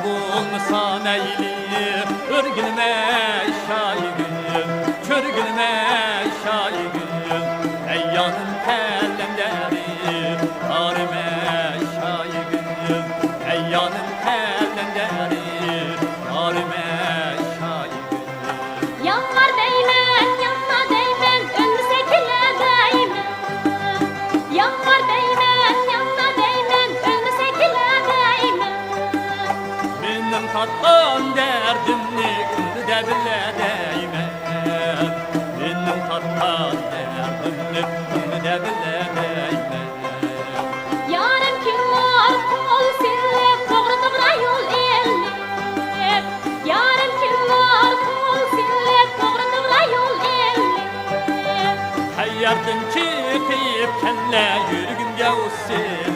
Bulmasa neyli, örgülme şaigül, körgülme şaigül, eyyanın tellenleri, arime şaigül, eyyanın tellenleri, arime şaigül. Yanlar değmen, yanma değmen, önümüze kile değmen. Yanlar değmen, yanma değmen, önümüze kile değmen. Benim tatlan derdimni kundu da bile değmen. Benim tatlan derdimni kundu da bile değmen. Yarım kim var, kol sillep, doğru doğru yol ellep. Yarım kim var, kol sillep, doğru doğru yol ellep. Hayyardın çıkıp kelle yürgün gavsin.